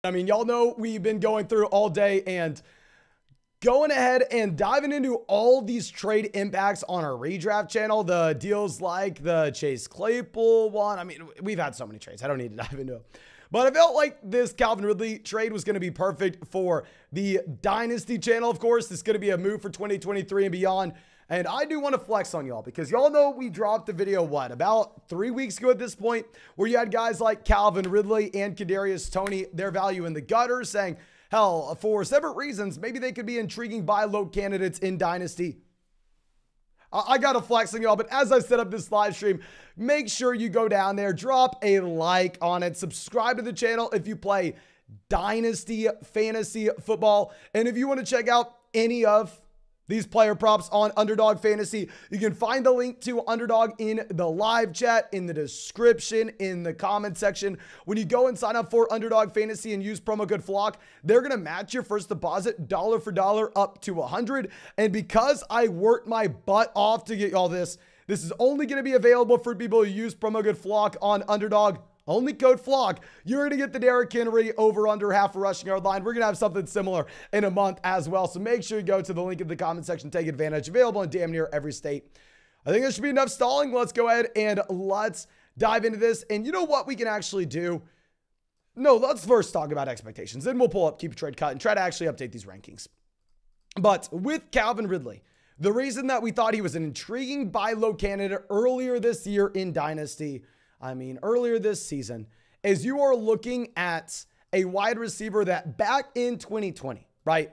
I mean, y'all know we've been going through all day and going ahead and diving into all these trade impacts on our redraft channel. The deals like the Chase Claypool one. I mean, we've had so many trades. I don't need to dive into it. But I felt like this Calvin Ridley trade was going to be perfect for the Dynasty channel, of course. This is going to be a move for 2023 and beyond. And I do want to flex on y'all because y'all know we dropped the video, about 3 weeks ago at this point, where you had guys like Calvin Ridley and Kadarius Toney, their value in the gutter, saying, hell, for separate reasons, maybe they could be intriguing buy low candidates in Dynasty. I got to flex on y'all, but as I set up this live stream, make sure you go down there, drop a like on it, subscribe to the channel if you play Dynasty Fantasy Football. And if you want to check out any of these player props on Underdog Fantasy, you can find the link to Underdog in the live chat, in the description, in the comment section. When you go and sign up for Underdog Fantasy and use promo code FLOCK, they're going to match your first deposit dollar for dollar up to $100. And because I worked my butt off to get y'all this is only going to be available for people who use promo code FLOCK on Underdog. Only code FLOCK. You're going to get the Derrick Henry over under half a rushing yard line. We're going to have something similar in a month as well. So make sure you go to the link in the comment section. Take advantage. Available in damn near every state. I think there should be enough stalling. Let's go ahead and let's dive into this. And you know what we can actually do? No, let's first talk about expectations. Then we'll pull up Keep a Trade Cut and try to actually update these rankings. But with Calvin Ridley, the reason that we thought he was an intriguing buy low candidate earlier this year in Dynasty, earlier this season, is you are looking at a wide receiver that back in 2020, right?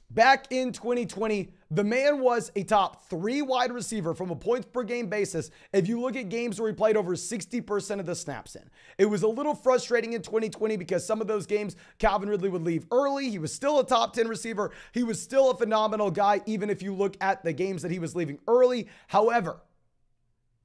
Back in 2020, the man was a top 3 wide receiver from a points per game basis. If you look at games where he played over 60% of the snaps in, it was a little frustrating in 2020 because some of those games, Calvin Ridley would leave early. He was still a top 10 receiver. He was still a phenomenal guy, even if you look at the games that he was leaving early. However,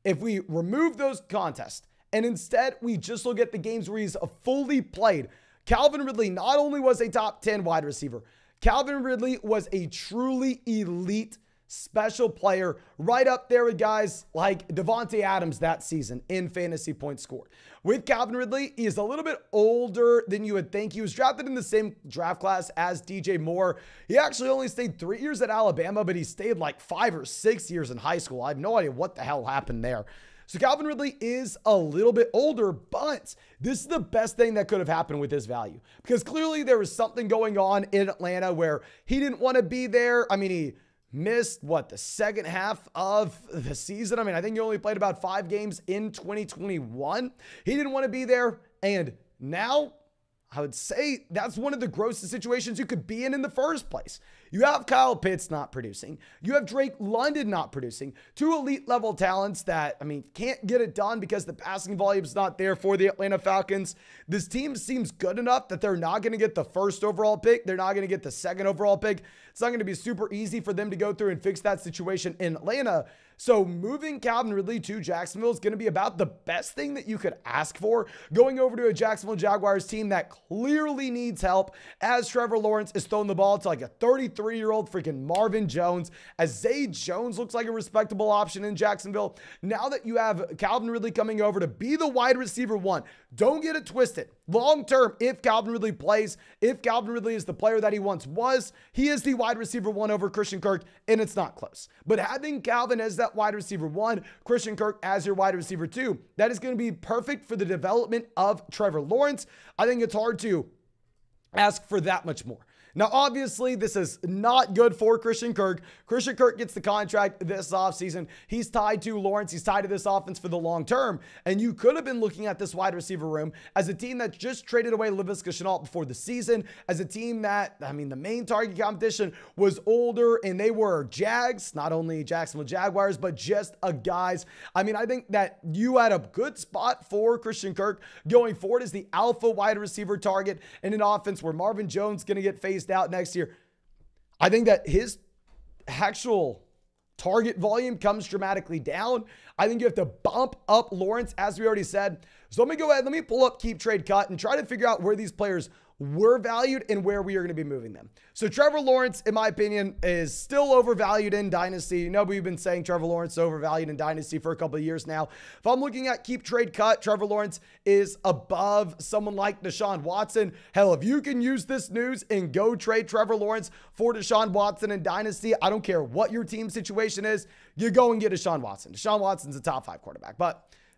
if we remove those contests and instead we just look at the games where he's fully played, Calvin Ridley not only was a top 10 wide receiver, Calvin Ridley was a truly elite special player, right up there with guys like Devontae Adams that season in fantasy points scored. With Calvin Ridley, he is a little bit older than you would think. He was drafted in the same draft class as DJ Moore. He actually only stayed 3 years at Alabama, but he stayed like 5 or 6 years in high school. I have no idea what the hell happened there. So Calvin Ridley is a little bit older, but this is the best thing that could have happened with his value, because clearly there was something going on in Atlanta where he didn't want to be there. He missed the second half of the season. I think he only played about 5 games in 2021. He didn't want to be there. And now I would say that's one of the grossest situations you could be in the first place. You have Kyle Pitts not producing. You have Drake London not producing. 2 elite level talents that, can't get it done because the passing volume is not there for the Atlanta Falcons. This team seems good enough that they're not going to get the 1st overall pick. They're not going to get the 2nd overall pick. It's not going to be super easy for them to go through and fix that situation in Atlanta. So moving Calvin Ridley to Jacksonville is going to be about the best thing that you could ask for. Going over to a Jacksonville Jaguars team that clearly needs help, as Trevor Lawrence is throwing the ball to like a 33-year-old freaking Marvin Jones, as Zay Jones looks like a respectable option in Jacksonville. Now that you have Calvin Ridley coming over to be the wide receiver 1, don't get it twisted. Long term, if Calvin Ridley plays, if Calvin Ridley is the player that he once was, he is the wide receiver 1 over Christian Kirk, and it's not close. But having Calvin as that wide receiver 1, Christian Kirk as your wide receiver 2, that is going to be perfect for the development of Trevor Lawrence. I think it's hard to ask for that much more. Now, obviously, this is not good for Christian Kirk. Christian Kirk gets the contract this offseason. He's tied to Lawrence. He's tied to this offense for the long term. And you could have been looking at this wide receiver room as a team that just traded away Laviska Shenault before the season, as a team that, the main target competition was older, and they were Jags, not only Jacksonville Jaguars, but just a guys. I think that you had a good spot for Christian Kirk going forward as the alpha wide receiver target in an offense where Marvin Jones is going to get phased out next year. I think that his actual target volume comes dramatically down. I think you have to bump up Lawrence, as we already said. So let me go ahead. Let me pull up Keep Trade Cut and try to figure out where these players were valued and where we are going to be moving them. So Trevor Lawrence, in my opinion, is still overvalued in Dynasty. You know, we've been saying Trevor Lawrence is overvalued in Dynasty for a couple of years now. If I'm looking at Keep Trade Cut, Trevor Lawrence is above someone like Deshaun Watson. Hell, if you can use this news and go trade Trevor Lawrence for Deshaun Watson in Dynasty, I don't care what your team situation is, you go and get Deshaun Watson. Deshaun Watson's a top 5 quarterback.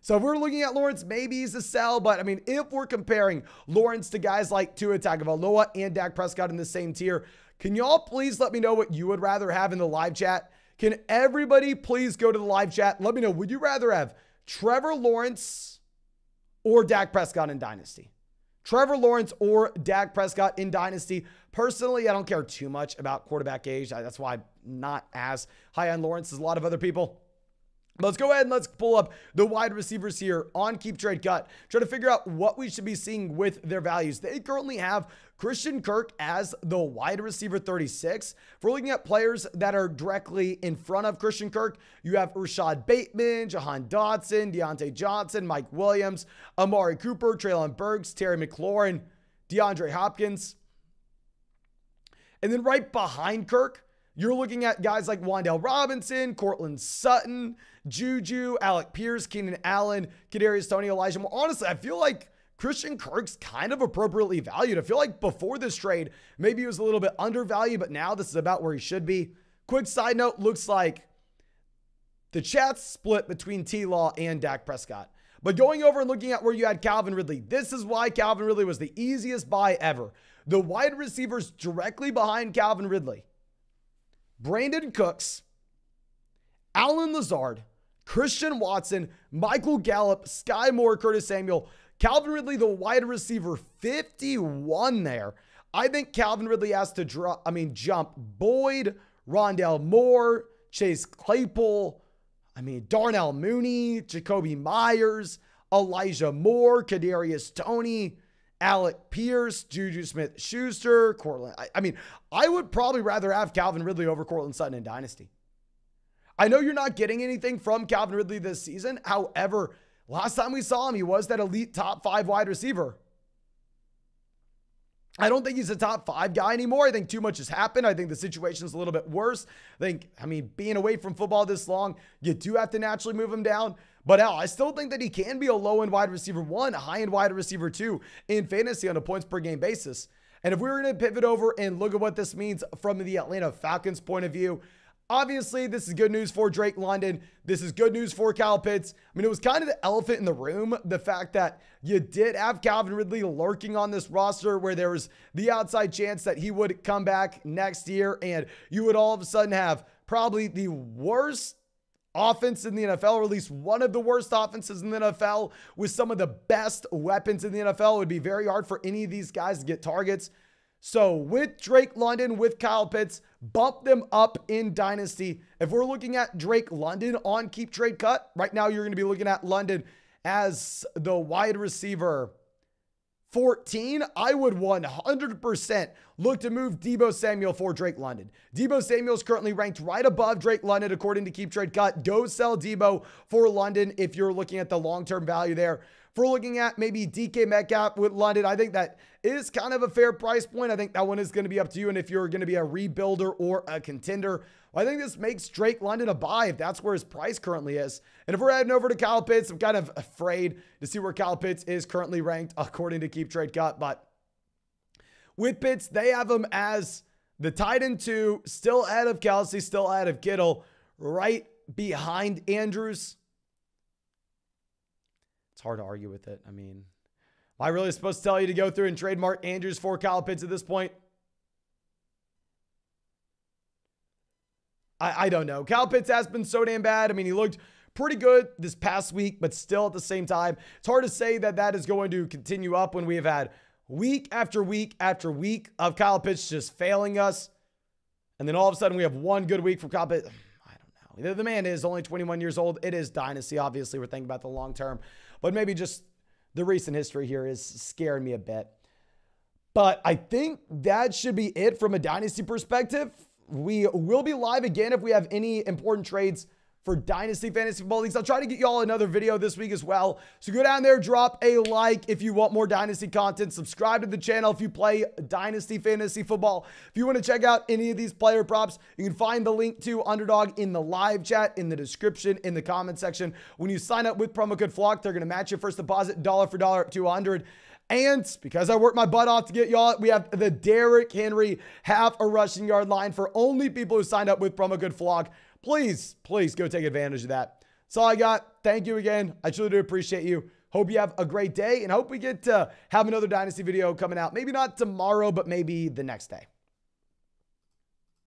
So if we're looking at Lawrence, maybe he's a sell. But I mean, if we're comparing Lawrence to guys like Tua Tagovailoa and Dak Prescott in the same tier, can y'all please let me know what you would rather have in the live chat? Can everybody please go to the live chat? Let me know. Would you rather have Trevor Lawrence or Dak Prescott in Dynasty? Trevor Lawrence or Dak Prescott in Dynasty. Personally, I don't care too much about quarterback age. That's why I'm not as high on Lawrence as a lot of other people. Let's go ahead and let's pull up the wide receivers here on Keep Trade Cut. Try to figure out what we should be seeing with their values. They currently have Christian Kirk as the wide receiver 36. If we're looking at players that are directly in front of Christian Kirk, you have Rashad Bateman, Jahan Dotson, Deontay Johnson, Mike Williams, Amari Cooper, Treylon Burks, Terry McLaurin, DeAndre Hopkins. And then right behind Kirk, you're looking at guys like Wan'Dale Robinson, Cortland Sutton, Juju, Alec Pierce, Keenan Allen, Kadarius Toney, Elijah Moore. Honestly, I feel like Christian Kirk's kind of appropriately valued. I feel like before this trade, maybe he was a little bit undervalued, but now this is about where he should be. Quick side note, looks like the chat's split between T-Law and Dak Prescott. But going over and looking at where you had Calvin Ridley, this is why Calvin Ridley was the easiest buy ever. The wide receivers directly behind Calvin Ridley: Brandon Cooks, Allen Lazard, Christian Watson, Michael Gallup, Sky Moore, Curtis Samuel. Calvin Ridley, the wide receiver 51 there. I think Calvin Ridley has to jump Boyd, Rondale Moore, Chase Claypool, Darnell Mooney, Jacoby Myers, Elijah Moore, Kadarius Toney, Alec Pierce, Juju Smith-Schuster, Cortland. I would probably rather have Calvin Ridley over Cortland Sutton in Dynasty. I know you're not getting anything from Calvin Ridley this season. However, last time we saw him, he was that elite top 5 wide receiver. I don't think he's a top 5 guy anymore. I think too much has happened. I think the situation's a little bit worse. Being away from football this long, you do have to naturally move him down. But hell, I still think that he can be a low-end wide receiver 1, a high-end wide receiver 2 in fantasy on a points per game basis. And if we were going to pivot over and look at what this means from the Atlanta Falcons point of view, obviously, this is good news for Drake London. This is good news for Kyle Pitts. It was kind of the elephant in the room, the fact that you did have Calvin Ridley lurking on this roster where there was the outside chance that he would come back next year and you would all of a sudden have probably the worst offense in the NFL, or at least one of the worst offenses in the NFL with some of the best weapons in the NFL. It would be very hard for any of these guys to get targets. So with Drake London, with Kyle Pitts, bump them up in Dynasty. If we're looking at Drake London on Keep Trade Cut, right now you're going to be looking at London as the wide receiver 14. I would 100% look to move Deebo Samuel for Drake London. Deebo Samuel is currently ranked right above Drake London according to Keep Trade Cut. Go sell Deebo for London if you're looking at the long-term value there. If we're looking at maybe DK Metcalf with London, I think that is kind of a fair price point. I think that one is going to be up to you. And if you're going to be a rebuilder or a contender, well, I think this makes Drake London a buy if that's where his price currently is. And if we're heading over to Kyle Pitts, I'm kind of afraid to see where Kyle Pitts is currently ranked according to Keep Trade Cut. But with Pitts, they have him as the tight end 2, still ahead of Kelsey, still ahead of Kittle, right behind Andrews. It's hard to argue with it. Am I really supposed to tell you to go through and trademark Andrews for Kyle Pitts at this point? I don't know. Kyle Pitts has been so damn bad. He looked pretty good this past week, but still at the same time, it's hard to say that that is going to continue up when we have had week after week after week of Kyle Pitts just failing us. And then all of a sudden we have one good week from Kyle Pitts. I don't know. The man is only 21 years old. It is Dynasty. Obviously, we're thinking about the long term, but maybe just the recent history here is scaring me a bit. But I think that should be it from a Dynasty perspective. We will be live again if we have any important trades for Dynasty Fantasy Football Leagues. I'll try to get y'all another video this week as well. So go down there, drop a like if you want more Dynasty content. Subscribe to the channel if you play Dynasty Fantasy Football. If you want to check out any of these player props, you can find the link to Underdog in the live chat, in the description, in the comment section. When you sign up with promo code FLOCK, they're going to match your first deposit dollar for dollar up to $100. And because I worked my butt off to get y'all, we have the Derrick Henry half a rushing yard line for only people who signed up with promo code FLOCK. Please go take advantage of that. That's all I got. Thank you again. I truly do appreciate you. Hope you have a great day and hope we get to have another Dynasty video coming out. Maybe not tomorrow, but maybe the next day.